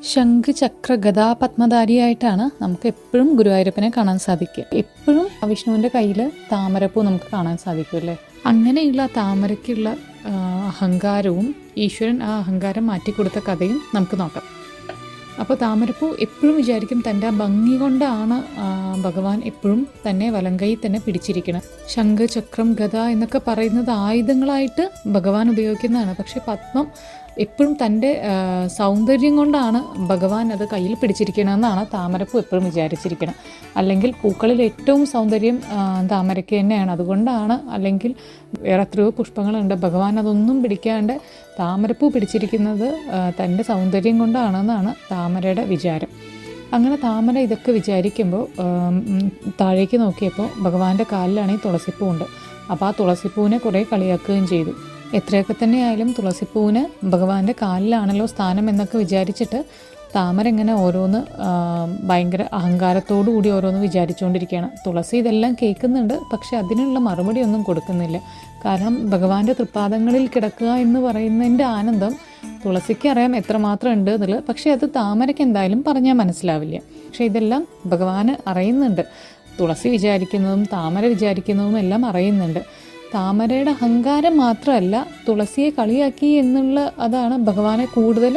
ശംഖ് ചക്ര ഗദാ പത്മധാരിയായിട്ടാണ് നമുക്ക് എപ്പോഴും ഗുരുവായൂരപ്പനെ കാണാൻ സാധിക്കുക. എപ്പോഴും വിഷ്ണുവിൻ്റെ കയ്യിൽ താമരപ്പൂ നമുക്ക് കാണാൻ സാധിക്കും അല്ലേ. അങ്ങനെയുള്ള താമരയ്ക്കുള്ള അഹങ്കാരവും ഈശ്വരൻ ആ അഹങ്കാരം മാറ്റിക്കൊടുത്ത കഥയും നമുക്ക് നോക്കാം. അപ്പോൾ താമരപ്പൂ എപ്പോഴും വിചാരിക്കും തൻ്റെ ആ ഭംഗി കൊണ്ടാണ് ഭഗവാൻ എപ്പോഴും തന്നെ വലങ്കൈ തന്നെ പിടിച്ചിരിക്കണം. ശംഖ് ചക്രം ഗദ എന്നൊക്കെ പറയുന്നത് ആയുധങ്ങളായിട്ട് ഭഗവാൻ ഉപയോഗിക്കുന്നതാണ്. പക്ഷേ പത്മം എപ്പോഴും തൻ്റെ സൗന്ദര്യം കൊണ്ടാണ് ഭഗവാൻ അത് കയ്യിൽ പിടിച്ചിരിക്കണമെന്നാണ് താമരപ്പൂ എപ്പോഴും വിചാരിച്ചിരിക്കണം. അല്ലെങ്കിൽ പൂക്കളിൽ ഏറ്റവും സൗന്ദര്യം താമരയ്ക്ക് തന്നെയാണ്. അതുകൊണ്ടാണ്, അല്ലെങ്കിൽ വേറെ എത്രയോ പുഷ്പങ്ങളുണ്ട്, ഭഗവാൻ അതൊന്നും പിടിക്കാണ്ട് താമരപ്പൂ പിടിച്ചിരിക്കുന്നത് തൻ്റെ സൗന്ദര്യം കൊണ്ടാണെന്നാണ് താമരയുടെ വിചാരം. അങ്ങനെ താമര ഇതൊക്കെ വിചാരിക്കുമ്പോൾ താഴേക്ക് നോക്കിയപ്പോൾ ഭഗവാന്റെ കാലിലാണെങ്കിൽ തുളസിപ്പൂ ഉണ്ട്. അപ്പോൾ ആ തുളസിപ്പൂവിനെ കുറേ കളിയാക്കുകയും ചെയ്തു. എത്രയൊക്കെ തന്നെ ആയാലും തുളസിപ്പൂവിന് ഭഗവാന്റെ കാലിലാണല്ലോ സ്ഥാനം എന്നൊക്കെ വിചാരിച്ചിട്ട് താമര ഇങ്ങനെ ഓരോന്ന് ഭയങ്കര അഹങ്കാരത്തോടു കൂടി ഓരോന്ന് വിചാരിച്ചുകൊണ്ടിരിക്കുകയാണ്. തുളസി ഇതെല്ലാം കേൾക്കുന്നുണ്ട്, പക്ഷെ അതിനുള്ള മറുപടി ഒന്നും കൊടുക്കുന്നില്ല. കാരണം ഭഗവാന്റെ തൃപ്പാദങ്ങളിൽ കിടക്കുക എന്ന് പറയുന്നതിൻ്റെ ആനന്ദം തുളസിക്ക് അറിയാം എത്രമാത്രം ഉണ്ട് എന്നുള്ളത്. പക്ഷേ അത് താമരയ്ക്ക് എന്തായാലും പറഞ്ഞാൽ മനസ്സിലാവില്ല. പക്ഷേ ഇതെല്ലാം ഭഗവാന് അറിയുന്നുണ്ട്. തുളസി വിചാരിക്കുന്നതും താമര വിചാരിക്കുന്നതും എല്ലാം അറിയുന്നുണ്ട്. താമരയുടെ അഹങ്കാരം മാത്രമല്ല, തുളസിയെ കളിയാക്കി എന്നുള്ള അതാണ് ഭഗവാനെ കൂടുതൽ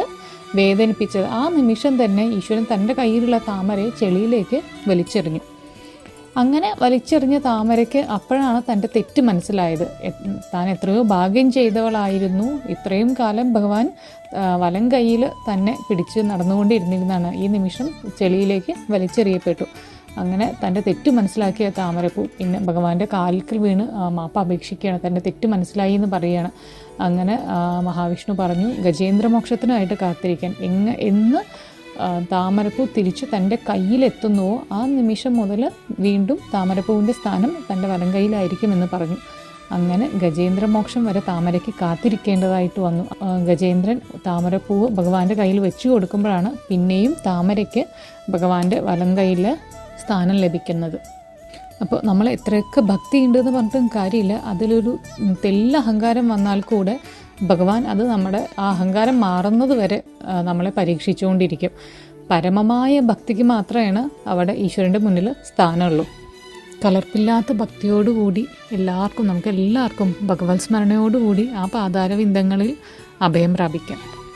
വേദനിപ്പിച്ചത്. ആ നിമിഷം തന്നെ ഈശ്വരൻ തൻ്റെ കയ്യിലുള്ള താമരയെ ചെളിയിലേക്ക് വലിച്ചെറിഞ്ഞു. അങ്ങനെ വലിച്ചെറിഞ്ഞ താമരയ്ക്ക് അപ്പോഴാണ് തൻ്റെ തെറ്റ് മനസ്സിലായത്. താൻ എത്രയോ ഭാഗ്യം ചെയ്തവളായിരുന്നു. ഇത്രയും കാലം ഭഗവാൻ വലം കയ്യിൽ തന്നെ പിടിച്ച് നടന്നുകൊണ്ടിരുന്നിരുന്നാണ്. ഈ നിമിഷം ചെളിയിലേക്ക് വലിച്ചെറിയപ്പെട്ടു. അങ്ങനെ തൻ്റെ തെറ്റ് മനസ്സിലാക്കിയ താമരപ്പൂ പിന്നെ ഭഗവാന്റെ കാലിൽ വീണ് മാപ്പ് അപേക്ഷിക്കുകയാണ്. തൻ്റെ തെറ്റ് മനസ്സിലായി എന്ന് പറയുകയാണ്. അങ്ങനെ മഹാവിഷ്ണു പറഞ്ഞു ഗജേന്ദ്രമോക്ഷത്തിനായിട്ട് കാത്തിരിക്കാൻ. എന്ന് താമരപ്പൂ തിരിച്ച് തൻ്റെ കയ്യിലെത്തുന്നുവോ ആ നിമിഷം മുതൽ വീണ്ടും താമരപ്പൂവിൻ്റെ സ്ഥാനം തൻ്റെ വലം കയ്യിലായിരിക്കുമെന്ന് പറഞ്ഞു. അങ്ങനെ ഗജേന്ദ്രമോക്ഷം വരെ താമരയ്ക്ക് കാത്തിരിക്കേണ്ടതായിട്ട് വന്നു. ഗജേന്ദ്രൻ താമരപ്പൂവ് ഭഗവാന്റെ കയ്യിൽ വെച്ചു കൊടുക്കുമ്പോഴാണ് പിന്നെയും താമരയ്ക്ക് ഭഗവാന്റെ വലം കയ്യിൽ സ്ഥാനം ലഭിക്കുന്നത്. അപ്പോൾ നമ്മൾ എത്രയൊക്കെ ഭക്തി ഉണ്ടെന്ന് പറഞ്ഞിട്ടും കാര്യമില്ല. അതിലൊരു തെല്ല അഹങ്കാരം വന്നാൽ കൂടെ ഭഗവാൻ അത് നമ്മുടെ ആ അഹങ്കാരം മാറുന്നത് വരെ നമ്മളെ പരീക്ഷിച്ചുകൊണ്ടിരിക്കും. പരമമായ ഭക്തിക്ക് മാത്രമാണ് അവിടെ ഈശ്വരൻ്റെ മുന്നിൽ സ്ഥാനമുള്ളൂ. കലർപ്പില്ലാത്ത ഭക്തിയോടുകൂടി നമുക്ക് എല്ലാവർക്കും ഭഗവത് സ്മരണയോടുകൂടി ആ പാതാരവിന്ദങ്ങളിൽ അഭയം പ്രാപിക്കാം.